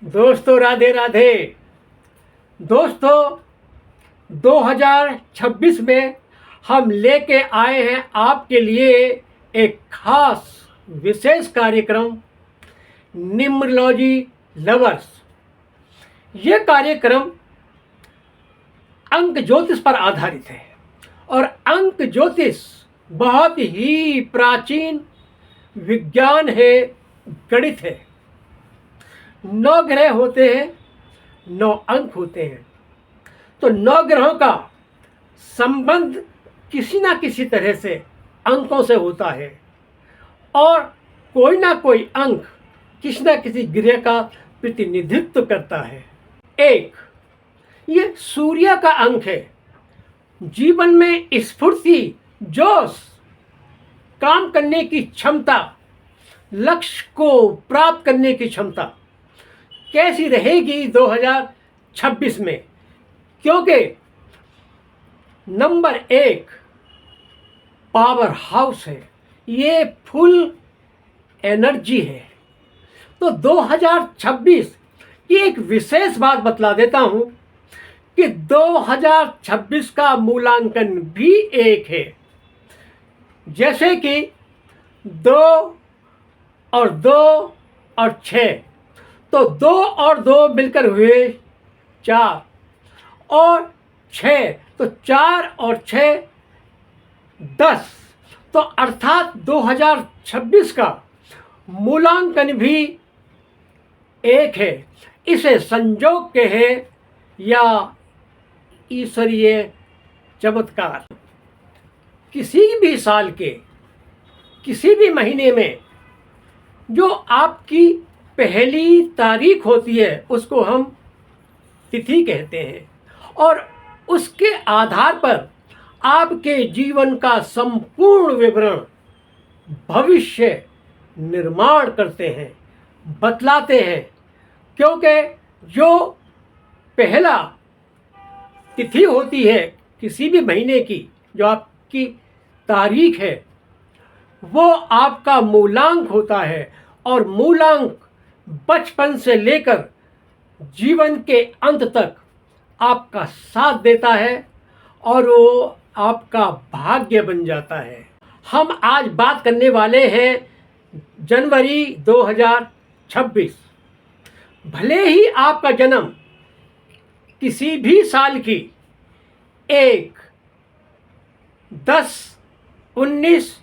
दोस्तों राधे राधे। दोस्तों 2026 में हम लेके आए हैं आपके लिए एक खास विशेष कार्यक्रम न्यूमरोलॉजी लवर्स। ये कार्यक्रम अंक ज्योतिष पर आधारित है और अंक ज्योतिष बहुत ही प्राचीन विज्ञान है, गणित है। 9 ग्रह होते हैं, 9 अंक होते हैं। तो 9 ग्रहों का संबंध किसी ना किसी तरह से अंकों से होता है और कोई ना कोई अंक किसी ना किसी ग्रह का प्रतिनिधित्व करता है। एक ये सूर्य का अंक है। जीवन में स्फूर्ति, जोश, काम करने की क्षमता, लक्ष्य को प्राप्त करने की क्षमता कैसी रहेगी 2026 में, क्योंकि नंबर 1 पावर हाउस है, ये फुल एनर्जी है। तो 2026 की एक विशेष बात बतला देता हूं कि 2026 का मूलांकन भी 1 है। जैसे कि 2 और 2 और 6, तो 2 और 2 मिलकर हुए 4 और 6, तो 4 और 6 10। तो अर्थात 2026 का मूलांकन भी 1 है। इसे संयोग के है या ईश्वरीय चमत्कार। किसी भी साल के किसी भी महीने में जो आपकी पहली तारीख होती है उसको हम तिथि कहते हैं और उसके आधार पर आपके जीवन का संपूर्ण विवरण भविष्य निर्माण करते हैं, बतलाते हैं। क्योंकि जो पहला तिथि होती है किसी भी महीने की, जो आपकी तारीख है, वो आपका मूलांक होता है और मूलांक बचपन से लेकर जीवन के अंत तक आपका साथ देता है और वो आपका भाग्य बन जाता है। हम आज बात करने वाले हैं जनवरी 2026। भले ही आपका जन्म किसी भी साल की 1, 10, 19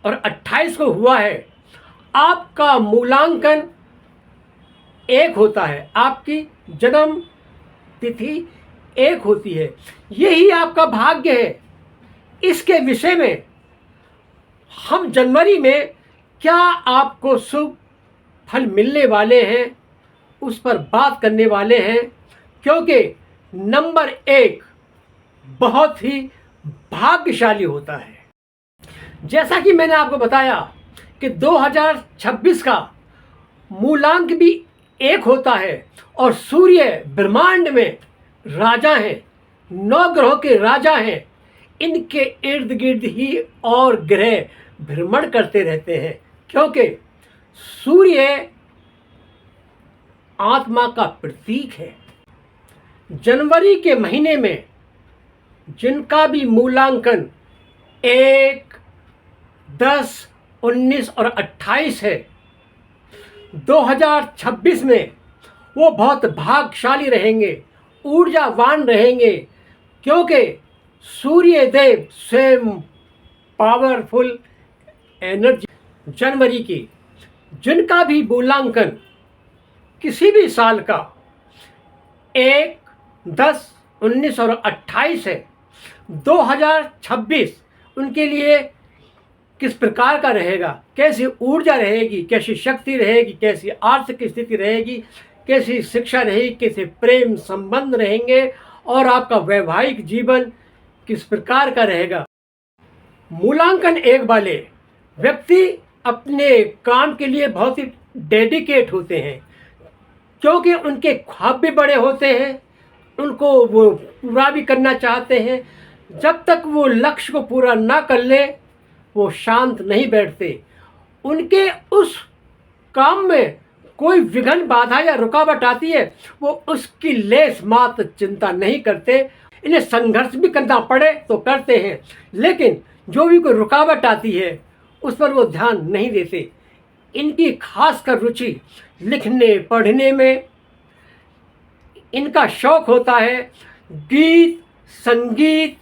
और 28 को हुआ है, आपका मूलांकन 1 होता है, आपकी जन्म तिथि 1 होती है। यही आपका भाग्य है। इसके विषय में हम जनवरी में क्या आपको शुभ फल मिलने वाले हैं उस पर बात करने वाले हैं, क्योंकि नंबर 1 बहुत ही भाग्यशाली होता है। जैसा कि मैंने आपको बताया कि 2026 का मूलांक भी 1 होता है और सूर्य ब्रह्मांड में राजा हैं, 9 ग्रहों के राजा हैं। इनके इर्द गिर्द ही और ग्रह भ्रमण करते रहते हैं, क्योंकि सूर्य आत्मा का प्रतीक है। जनवरी के महीने में जिनका भी मूलांकन 1, 10, 19 और 28 है, 2026 में वो बहुत भाग्यशाली रहेंगे, ऊर्जावान रहेंगे, क्योंकि सूर्य देव स्वयं पावरफुल एनर्जी। जनवरी की जिनका भी मूलांकन किसी भी साल का 1, 10, 19 और 28 है, 2026 उनके लिए किस प्रकार का रहेगा, कैसी ऊर्जा रहेगी, कैसी शक्ति रहेगी, कैसी आर्थिक स्थिति रहेगी, कैसी शिक्षा रहेगी, कैसे प्रेम संबंध रहेंगे और आपका वैवाहिक जीवन किस प्रकार का रहेगा। मूलांकन 1 वाले व्यक्ति अपने काम के लिए बहुत ही डेडिकेट होते हैं, क्योंकि उनके ख्वाब भी बड़े होते हैं, उनको वो पूरा भी करना चाहते हैं। जब तक वो लक्ष्य को पूरा ना कर ले वो शांत नहीं बैठते। उनके उस काम में कोई विघ्न बाधा या रुकावट आती है वो उसकी लेस मात्र चिंता नहीं करते। इन्हें संघर्ष भी करना पड़े तो करते हैं, लेकिन जो भी कोई रुकावट आती है उस पर वो ध्यान नहीं देते। इनकी खासकर रुचि लिखने पढ़ने में, इनका शौक होता है गीत, संगीत,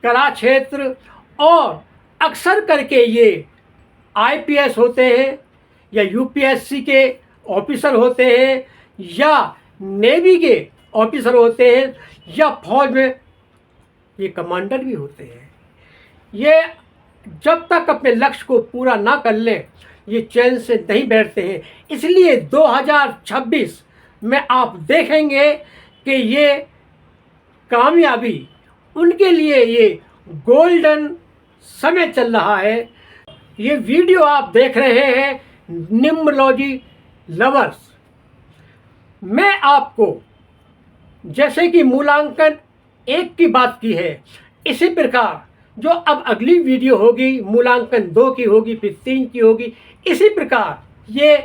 कला क्षेत्र, और अक्सर करके ये आईपीएस होते हैं या यूपीएससी के ऑफिसर होते हैं या नेवी के ऑफिसर होते हैं या फौज में ये कमांडर भी होते हैं। ये जब तक अपने लक्ष्य को पूरा ना कर लें ये चैन से नहीं बैठते हैं। इसलिए 2026 में आप देखेंगे कि ये कामयाबी उनके लिए ये गोल्डन समय चल रहा है। ये वीडियो आप देख रहे हैं न्यूमरोलॉजी लवर्स। मैं आपको जैसे कि मूलांकन 1 की बात की है, इसी प्रकार जो अब अगली वीडियो होगी मूलांकन 2 की होगी, फिर 3 की होगी, इसी प्रकार ये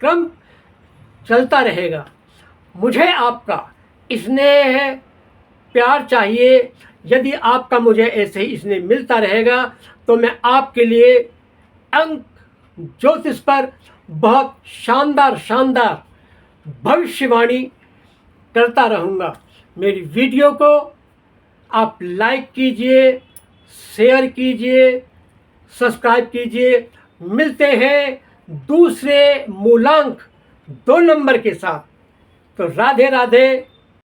क्रम चलता रहेगा। मुझे आपका स्नेह प्यार चाहिए। यदि आपका मुझे ऐसे ही स्नेह मिलता रहेगा तो मैं आपके लिए अंक ज्योतिष पर बहुत शानदार भविष्यवाणी करता रहूँगा। मेरी वीडियो को आप लाइक कीजिए, शेयर कीजिए, सब्सक्राइब कीजिए। मिलते हैं दूसरे मूलांक 2 नंबर के साथ। तो राधे राधे।